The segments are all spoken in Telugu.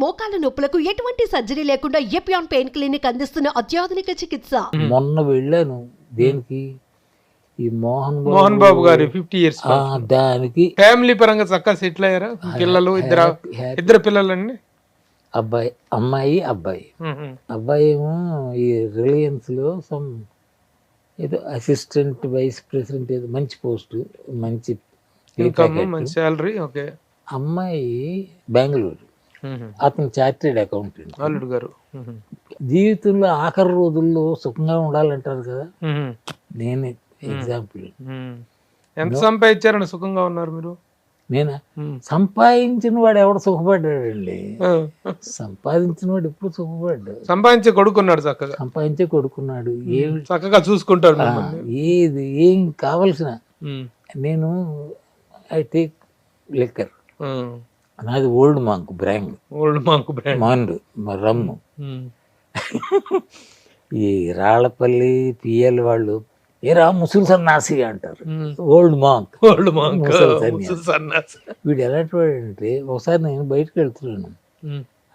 మోకాల నొప్పులకు ఎటువంటి సర్జరీ లేకుండా ఎపియాన్ పెయిన్ క్లినిక్ అందిస్తున్న అత్యాధునిక చికిత్స. మొన్న వెళ్ళాను దేనికి, ఈ మోహన్ బాబు గారి 50 years దానికి ఫ్యామిలీ పరంగా చక్కగా సెటిల్ అయ్యారా? పిల్లలు ఇద్దరు పిల్లలండి, అబ్బాయి అమ్మాయి అబ్బాయి. అబ్బాయి ఏమో ఈ రిలయన్స్ లో సమ్ ఏదో అసిస్టెంట్ వైస్ ప్రెసిడెంట్ ఏదో మంచి పోస్ట్, మంచి ఇన్కమ్, మంచి శాలరీ. ఓకే. అమ్మాయి బెంగళూరు, అతను చార్టెడ్ అకౌంటెంట్. అల్లుడు గారు జీవితంలో ఆఖరి రోజుల్లో సుఖంగా ఉండాలంటారు కదా, నేనే ఎగ్జాంపుల్. ఎంత సంపాదించారని సుఖంగా ఉన్నారు మీరు? నేనా? సంపాదించిన వాడు ఎవడు సుఖపడ్డాడండి? సంపాదించిన వాడు ఎప్పుడు సుఖపడ్డాడు? సంపాదించే కొడుకున్నాడు, చక్కగా సంపాదించే కొడుకున్నాడు, ఏమి చక్కగా చూసుకుంటాడు. ఏది ఏం కావలసిన నేను ఐ టేక్ లిక్కర్, నాది ఓల్డ్ మాంక్ బ్రాండ్, మందు రమ్ము. ఈ రాళ్లపల్లి పిఎల్ వాళ్ళు ఏరా ముసులు సన్నాసి అంటారు, ఓల్డ్ మాంక్. వీడు ఎలాంటి వాడు అంటే, ఒకసారి నేను బయటకు వెళ్తున్నాను,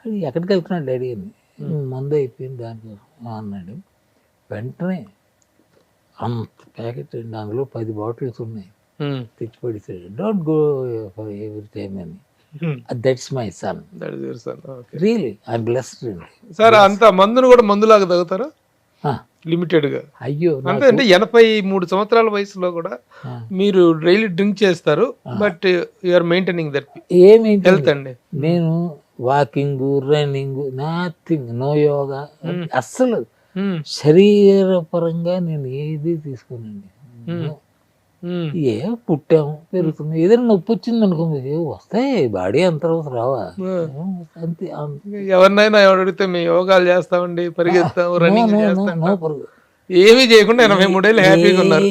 అది ఎక్కడికి వెళ్తున్నాడు డాడీ అని, మందు అయిపోయింది దానికోసం అన్నాడు. వెంటనే అంత ప్యాకెట్ అండి, అందులో 10 బాటిల్స్ ఉన్నాయి, తెచ్చి పడిస్తాడు. Don't go for every time అని. That's my son, really I'm blessed అండి. సార్ అంత మందును కూడా మందులాగా తాగుతారా? లిమిటెడ్ గా. అయ్యో అంటే 83 సంవత్సరాల వయసులో కూడా మీరు డైలీ డ్రింక్ చేస్తారు, but you are maintaining that health అండి. నేను walking, running, nothing, no yoga, అస్సలు శరీరపరంగా నేను ఏది తీసుకోనండి. ఏ పుట్టాము పెరుగుతుంది, ఏదైనా నొప్పి వచ్చింది అనుకోండి, వస్తాయి, బాడీ అంత రావా అంతే. ఎవరినైనా ఎవరు అడిగితే మేము యోగాలు చేస్తామండి, పరిగెత్తాము, రన్నింగ్ చేస్తాం, ఏమీ చేయకుండా 83 ఏళ్ళు హ్యాపీగా ఉన్నారు.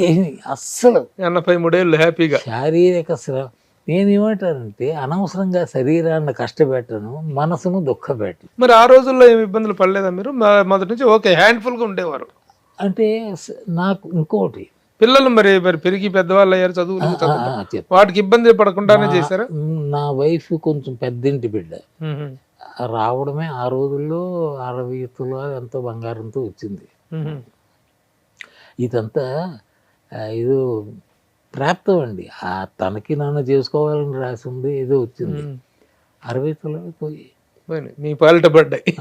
అస్సలు 83 ఏళ్ళు హ్యాపీగా. శారీరక శ్రమ, నేనేమంటానంటే అనవసరంగా శరీరాన్ని కష్టపెట్టను, మనసును దుఃఖపెట్టను. మరి ఆ రోజుల్లో ఏమి ఇబ్బందులు పడలేదా మీరు? మొదటి నుంచి ఓకే హ్యాండ్ఫుల్ గా ఉండేవారు అంటే. నాకు ఇంకోటి, పిల్లలు మరి పెరిగి పెద్దవాళ్ళు అయ్యారు, చదువులు, వాటికి ఇబ్బంది పడకుండానే చేశారా? నా వైఫ్ కొంచెం పెద్దింటి బిడ్డ, రావడమే ఆ రోజుల్లో 60 తులాలు ఎంతో బంగారంతో వచ్చింది. ఇదంతా ఏదో ప్రాప్తం అండి, తనకి నాన్న చేసుకోవాలని రాసి ఉంది, ఏదో వచ్చింది. 60 తులాలు పోయి మీ పాలిట పడ్డాయి.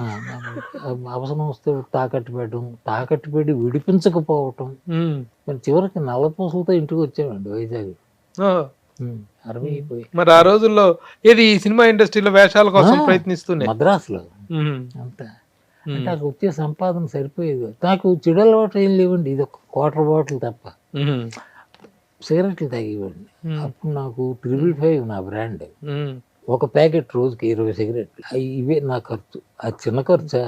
అవసరం వస్తే తాకట్టు పెట్టడం, తాకట్టు పెట్టి విడిపించకపోవటం, మరి చివరికి నల్లపూసలతో ఇంటికి వచ్చామండి వైజాగ్. 60 పోయి. మరి ఆ రోజుల్లో ఏది సినిమా ఇండస్ట్రీలో వేషాల కోసం ప్రయత్నిస్తున్నాయి మద్రాసులో అంతా. అంటే నాకు వచ్చే సంపాదన సరిపోయేది. నాకు చెడు అలవాటు ఏం లేవండి, ఇది ఒక క్వార్టర్ బాటిల్ తప్ప. సిగరెట్లు తాగేవాడిని. అప్పుడు నాకు 555 నా బ్రాండ్, ఒక ప్యాకెట్ రోజుకి 20 సిగరెట్లు. ఇవే నా ఖర్చు. అది చిన్న ఖర్చా?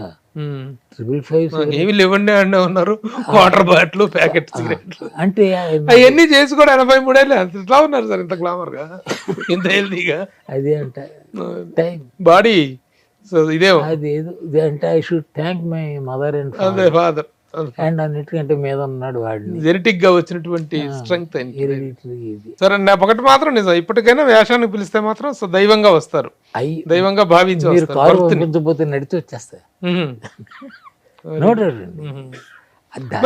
555 ఏమి లేవండి అంటే ఉన్నారు, వాటర్ బాటిల్, ప్యాకెట్ సిగరెట్లు అంటే అవన్నీ చేసి కూడా 83 ఏళ్ళు ఎట్లా ఉన్నారు సార్ ఇంత గ్లామర్ గా, ఇంత హెల్తీగా? అదే అంటే టైం, బాడీ. సో ఇదే అదేదో అంటే I should thank my mother and father. And అన్నిటికంటే మీద ఉన్నాడు వాడిని, జెనెటిక్ గా వచ్చినటువంటి స్ట్రెంగ్త్. సరే ఒకటి మాత్రం నిజం, ఇప్పటికైనా వేషానికి పిలిస్తే మాత్రం దైవంగా వస్తారు, దైవంగా భావించి పంపించకపోతే నడిచి వచ్చేస్తాయి.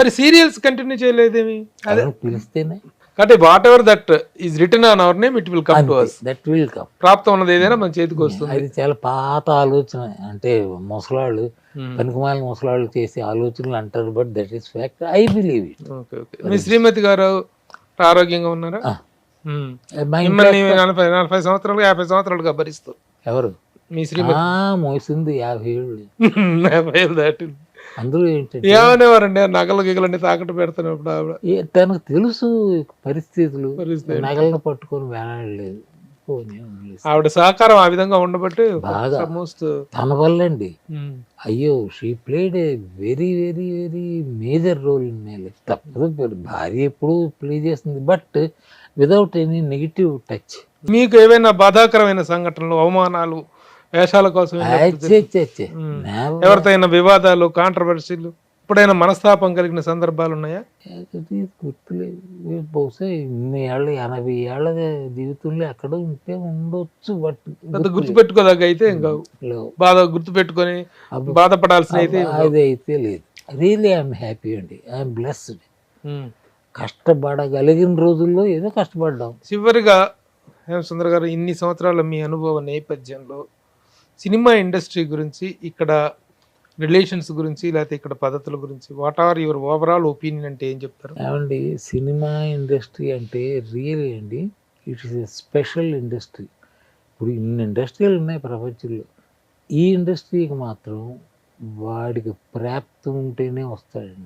మరి సీరియల్స్ కంటిన్యూ చేయలేదేమి? అదే పిలిస్తేనే అంటే what ever that is return on hour name, it will come to us. That will come. ప్రాప్తం ఉన్నది ఏదైనా మన చేతికి వస్తుంది. అది చాలా పాత ఆలోచన, అంటే ముసలాళ్ళు, పనికిమాలిన ముసలాళ్ళు చేసే ఆలోచనలు అంటారు, but that is fact, I believe it. మీ శ్రీమతి గారు ఆరోగ్యంగా ఉన్నారా? మిమ్మల్ని 40 సంవత్సరాలు 50 సంవత్సరాలుగా భరిస్తూ ఎవరు? మీ శ్రీమతి మోసింది 50 ఏళ్ళు. 50 ఏళ్ళు దాటి. అందులో ఏంటంటే ఏమనేవారండి, నగలు గిగలన్నీ తాకట్టు పెడుతున్నప్పుడు ఆవిడ? తనకు తెలుసు పరిస్థితులు, నగలను పట్టుకొని వేలాడలేదు. ఆవిడ సహకారం ఆ విధంగా ఉండబట్టి బాగా తన వల్ల అండి. అయ్యో, she played a very very very major role in my life. తప్పదు, భార్య ఎప్పుడు ప్లే చేస్తుంది, but without any negative touch. మీకు ఏవైనా బాధాకరమైన సంఘటనలు, అవమానాలు వేషాల కోసం, ఎవరితో వివాదాలు, కాంట్రవర్సీలు? ఎప్పుడైనా మనస్తాపం కలిగిన సందర్భాలు ఉన్నాయా? అది గుర్తులేదు, బహుశా ఇన్ని ఏళ్ళ 80 ఏళ్ళ జీవితంలో ఎక్కడ ఉంటే ఉండొచ్చు, బట్ పెద్ద గుర్తుపెట్టుకోదాక అయితే ఇంకా బాధ గుర్తుపెట్టుకొని బాధపడాల్సిన అయితే అది అయితే లేదు. రియల్లీ ఐఎమ్ హ్యాపీ అండి, ఐఎమ్ బ్లెస్డ్. కష్టపడగలిగిన రోజుల్లో ఏదో కష్టపడ్డాం. చివరిగా హేమసుందర్ గారు, ఇన్ని సంవత్సరాల మీ అనుభవ నేపథ్యంలో సినిమా ఇండస్ట్రీ గురించి, ఇక్కడ రిలేషన్స్ గురించి, లేకపోతే ఇక్కడ పద్ధతుల గురించి, what are your overall opinion అంటే ఏం చెప్తారు? ఏమండి, సినిమా ఇండస్ట్రీ అంటే రియల్లీ అండి it is a special industry. ఇప్పుడు ఇన్ని ఇండస్ట్రీలు ఉన్నాయి ప్రపంచంలో, ఈ ఇండస్ట్రీకి మాత్రం వాడికి ప్రాప్తి ఉంటేనే వస్తాడండి.